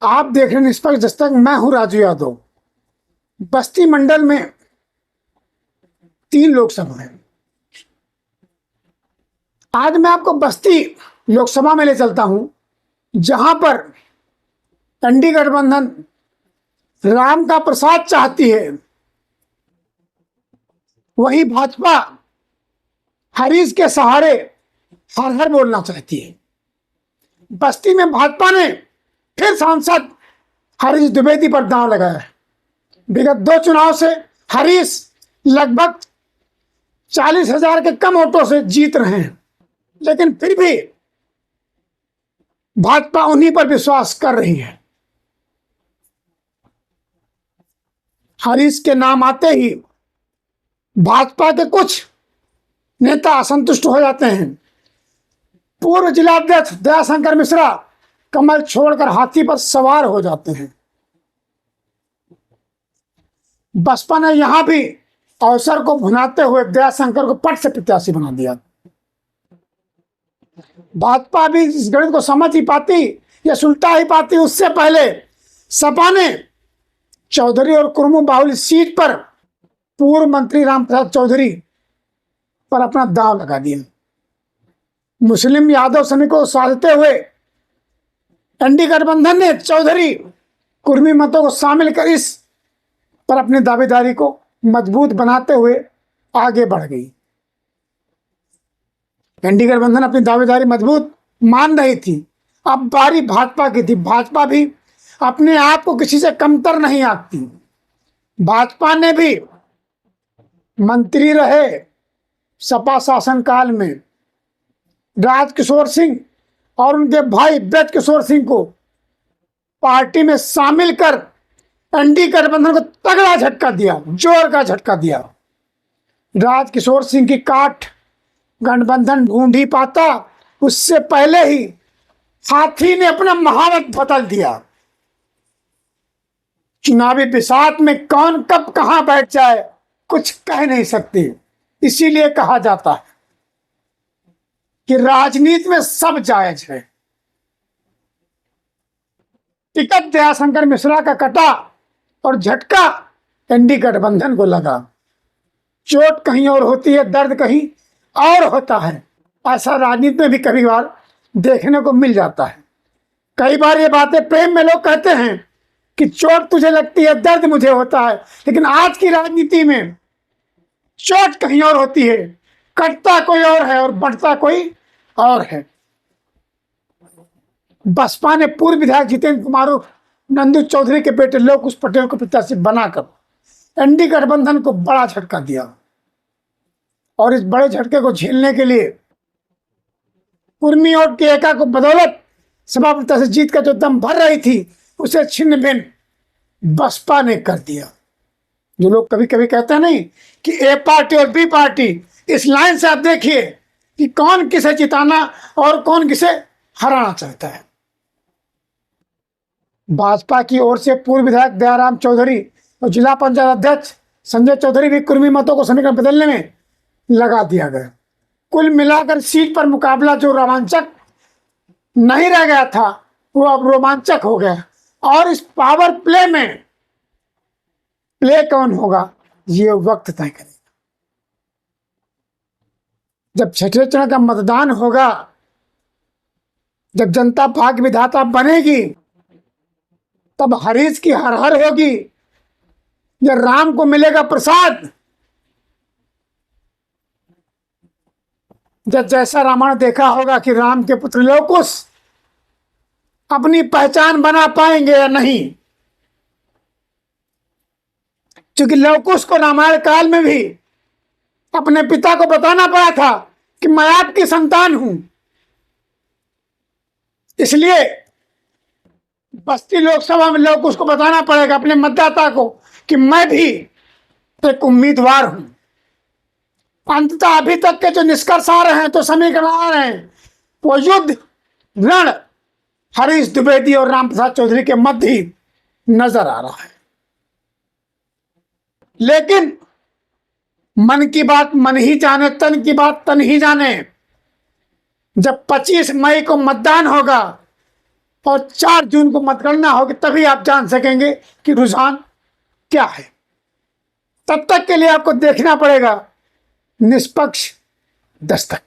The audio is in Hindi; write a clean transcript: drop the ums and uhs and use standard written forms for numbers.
आप देख रहे हैं निष्पक्ष दस्तक। मैं हूं राजू यादव। बस्ती मंडल में 3 लोकसभा है। आज मैं आपको बस्ती लोकसभा में ले चलता हूं, जहां पर एनडीए गठबंधन राम का प्रसाद चाहती है, वही भाजपा हरीश के सहारे हर हर बोलना चाहती है। बस्ती में भाजपा ने फिर सांसद हरीश द्विवेदी पर दांव लगाया है। विगत 2 चुनाव से हरीश लगभग 40,000 के कम वोटों से जीत रहे हैं, लेकिन फिर भी भाजपा उन्हीं पर विश्वास कर रही है। हरीश के नाम आते ही भाजपा के कुछ नेता असंतुष्ट हो जाते हैं। पूर्व जिलाध्यक्ष दयाशंकर मिश्रा कमल छोड़कर हाथी पर सवार हो जाते हैं। बसपा ने यहां भी अवसर को भुनाते हुए दयाशंकर को पट से प्रत्याशी बना दिया। भाजपा भी इस गणित को समझ ही पाती या सुलटा ही पाती, उससे पहले सपा ने चौधरी और कुरमू बाहुली सीट पर पूर्व मंत्री रामप्रसाद चौधरी पर अपना दांव लगा दिया। मुस्लिम यादव समीकरण को साधते हुए एनडीए गठबंधन ने चौधरी कुर्मी मतों को शामिल कर इस पर अपनी दावेदारी को मजबूत बनाते हुए आगे बढ़ गई। एनडीए गठबंधन अपनी दावेदारी मजबूत मान रही थी। अब बारी भाजपा की थी। भाजपा भी अपने आप को किसी से कमतर नहीं आंकती। भाजपा ने भी मंत्री रहे सपा शासनकाल में राजकिशोर सिंह और उनके भाई ब्रज किशोर सिंह को पार्टी में शामिल कर एनडीए गठबंधन को तगड़ा झटका दिया, जोर का झटका दिया। राजकिशोर सिंह की काट गठबंधन ढूंढ ही पाता, उससे पहले ही हाथी ने अपना महारथ बदल दिया। चुनावी बिसात में कौन कब कहां बैठ जाए कुछ कह नहीं सकते। इसीलिए कहा जाता है कि राजनीति में सब जायज है। टिकट दयाशंकर मिश्रा का कटा और झटका एनडीए गठबंधन को लगा। चोट कहीं और होती है, दर्द कहीं और होता है। ऐसा राजनीति में भी कभी बार देखने को मिल जाता है। कई बार ये बातें प्रेम में लोग कहते हैं कि चोट तुझे लगती है, दर्द मुझे होता है, लेकिन आज की राजनीति में चोट कहीं और होती है, कटता कोई और है और बढ़ता कोई और है। बसपा ने पूर्व विधायक जितेंद्र कुमार नंदू चौधरी के बेटे लोकुश पटेल को प्रत्याशी बनाकर एनडीए गठबंधन को बड़ा झटका दिया। और इस बड़े झटके को झेलने के लिए कुर्मी और केका को बदौलत सपा प्रत्याशी जीत का जो दम भर रही थी, उसे छिन्न भिन्न बसपा ने कर दिया। जो लोग कभी कभी कहते हैं नहीं कि ए पार्टी और बी पार्टी, इस लाइन से आप देखिए कि कौन किसे जिताना और कौन किसे हराना चाहता है। भाजपा की ओर से पूर्व विधायक दयाराम चौधरी और जिला पंचायत अध्यक्ष संजय चौधरी भी कुर्मी मतों को समीकरण बदलने में लगा दिया गया। कुल मिलाकर सीट पर मुकाबला जो रोमांचक नहीं रह गया था, वो अब रोमांचक हो गया। और इस पावर प्ले में प्ले कौन होगा, ये वक्त तय करेगा। जब 6ठे चरण का मतदान होगा, जब जनता भाग्य विधाता बनेगी, तब हरीश की हर हर होगी या राम को मिलेगा प्रसाद। जब जैसा रामायण देखा होगा कि राम के पुत्र लोकुश अपनी पहचान बना पाएंगे या नहीं, क्योंकि लवकुश को रामायण काल में भी अपने पिता को बताना पड़ा था कि मैं आपकी संतान हूं। इसलिए बस्ती लोकसभा में लवकुश को बताना पड़ेगा अपने मतदाता को कि मैं भी एक उम्मीदवार हूं। अंततः अभी तक के जो निष्कर्ष आ रहे हैं, तो समीकरण आ रहे हैं, वो युद्ध रण हरीश द्विवेदी और रामप्रसाद चौधरी के मध्य ही नजर आ रहा है। लेकिन मन की बात मन ही जाने, तन की बात तन ही जाने। जब 25 मई को मतदान होगा, और 4 जून को मतगणना होगी, तभी आप जान सकेंगे कि रुझान क्या है। तब तक के लिए आपको देखना पड़ेगा निष्पक्ष दस्तक।